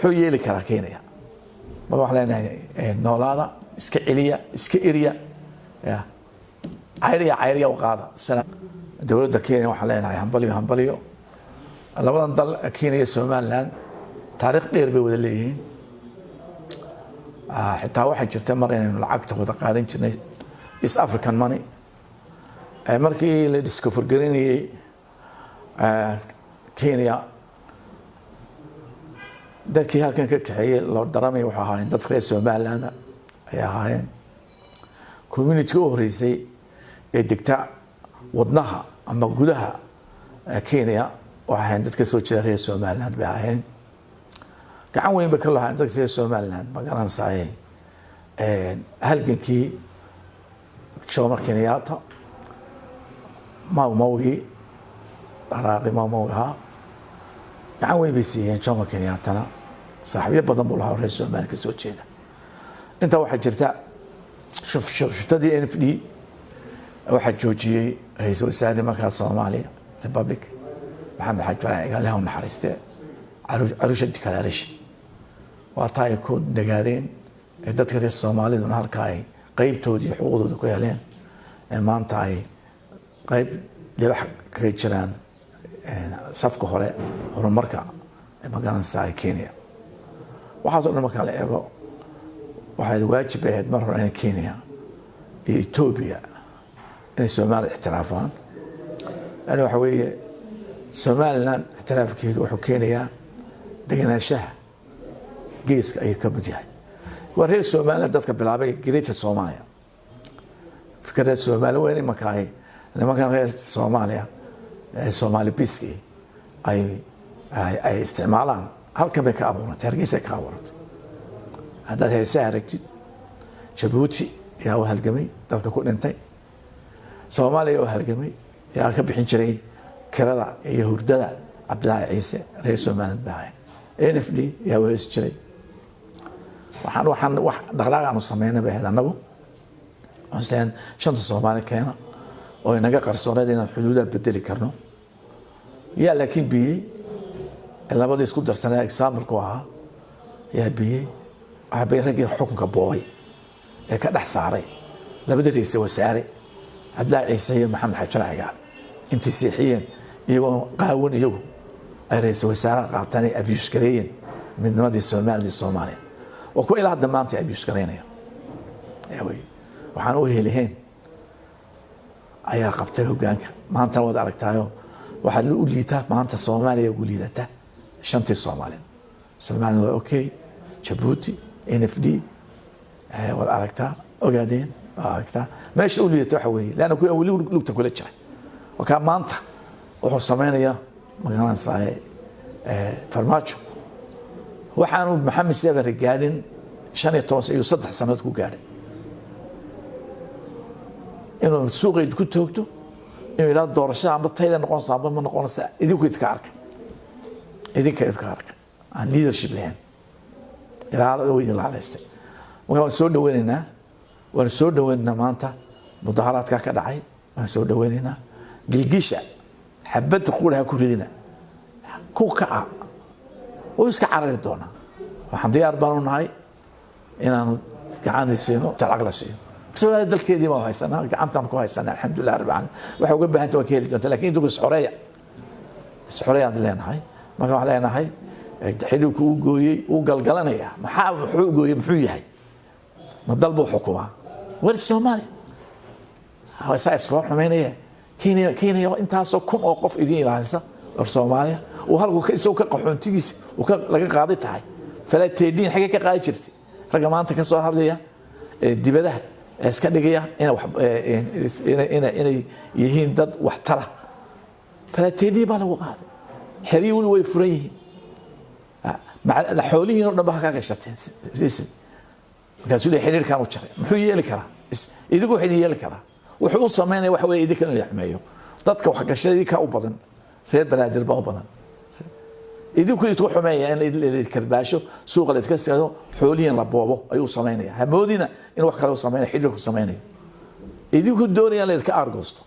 muxuu yeeli karaa Kenya marka wax leenahay noolaada iska celiya iska iriya ya cayriya u qaada salaam dawladda Kenya waxa leenahay hambaliyo labadan dal Kenya iyo Somaliland taariikh dheer bay wada leeyihiin xitaa waxa jirta mar inaynu lacagta wada qaadan jirnay East African money markii la discover gareynayay Kenya dadkii halkan ka kaxeeyay loo daramay waxa ahaayeen dadka reer Somaliland ay ahaayeen community oo horeysay ee degta wadnaha ama gudaha Kenya waxaan dadka soo jeeday reer Somaliland bay ahaayeen gacan weyn ba ka lahayn dadka reer Somaliland ma garanaysaa halgankii Jomo Kenyatta mawgi raaqi mawgaha gacan weyn bay siiyeen Jomo Kenyatta صاحبيه بدن بو لها رئيس Soomaaliya ka soo jeeda inta waxa jirta shuftadii NFD waxa joojiyay ra'iisul wasaare markaa Soomaaliya Republic Maxamed Xaji Waraaq ilaah u naxariistay aruusha dikalaarish waa taay ku dagaadeen dadka reer Soomaalidu halka ay qaybtoodii xuquuqdooda ku heleen maanta ay qayb leeyax ka jiraan safka hore horumarka magaranaysaa Kenya waxaas oo markaa la eego waxay waajib ahayd mar hore in Kenya iyo Ethiopia in Soomaaliya ixtiraafaan ana waxa weeye Somaliland ixtiraafkeedu wuxuu keenayaa deganaanshaha geeska ay ka mid yahay waa reer Somaliland dadka bilaabay Greater Somalia fikradda Soomaaliya waa in markaa nimankan reer Soomaaliya Somali Biski ay isticmaalaan halkan bay ka abuurantay Hargeysa ka abuurantay hadda heesaha aragtid Djibouti yaa u halgamay dalka ku dhintay Soomaaliya oo halgamay yaa ka bixin jiray kirada iyo hurdada Abdullah Ciise reer Somaliland baa NFD yaa wees jiray waxaan wax dhaqdhaqaaq aanu sameynay baa anagu aslan shanta Soomaali keena oo inaga qarsoonay inaan xuduudaha bedeli karno yaa laakiin biyay labada isku darsanay example ku ahaa yaa biyay waxa bay ragii xukunka boobay ee ka dhax saaray labada ra'iisul wasaare Abdullah Ciise iyo Maxamed Xaji Waraaq intii siixiyeen iyagoo qaawan iyagu ay ra'iisul wasaare qaatay abuse gareeyeen midnimada Soomaaliya oo ku ilaa damaantii abuse gareynaya waxaan u heliheen ayaa qabtay hoggaanka maanta wada aragtaayo waxa u liita maanta Soomaaliya ugu liidata shantii Soomaaliya waa okay Djibouti NFD wada aragtaa ogaadeen aragtaa meesha u liidata waxa weeye laana ku awli lugta kula jira waxa maanta wuxuu sameeynaya magaranaysaa farmaajo waxaanu Maxamed Sever gaadin 15 iyo 3 sanadood ku gaadhay inuu suuqeed ku toogto inuu ila doorashada ama tayda noqonaysa ama noqonaysa idinku idka arka aan leadership lahayn ilaa oo idin la haleystay waxaan soo dhaweynaynaa maanta mudaharaadka ka dhacay waan soo dhaweynaynaa gilgisha xabad quraha ku ridina ku kaca oo iska carari doona waxaan diyaar baan u nahay inaan gacanaysiino talaqla siiyo سؤال دل كذي ما هاي سنة قعدتهم كويس سنة الحمد لله رب العالمين وحوجب بها أنت وكيل جنت لكن أنتوا السحورية عندنا هاي ما كان علينا هاي حلو كوجي وقلقلنا يا محاول حوجي بحوي هاي ما ضلبوا حكومة وين الصومالي هاي سايس فوق حمينية كينيا أنت هسوكم أوقف إيدين لهذا الصومالية وهالكو كيسوك قحون تيجي وكلقى قاضي هاي فلا تدين حاجة كقاضي شرتي رقم أنت كسر هذا دبده iska dhigaya inay yihiin dad wax tara falateedii baa lagu qaaday xiriir wali way furan yihiin la xoolihiin oo dhan baa ka gashateen siisin markaasuu leeyahay xiriirkan u jaray muxuu yeeli karaa idigu xiriir yeeli karaa wuxuu u sameynaya wax weeye idinka inuu yaxmeeyo dadka wax gashadii ka u badan reer banaadir baa u badan idinku isku xumeeya in karbaasho suuqa la iska soo xoolihiin la boobo ayuu sameynaya hamoodina in wax kale uu sameeyo xidhiidhku sameeyo idinku doonayaan la iska argoosto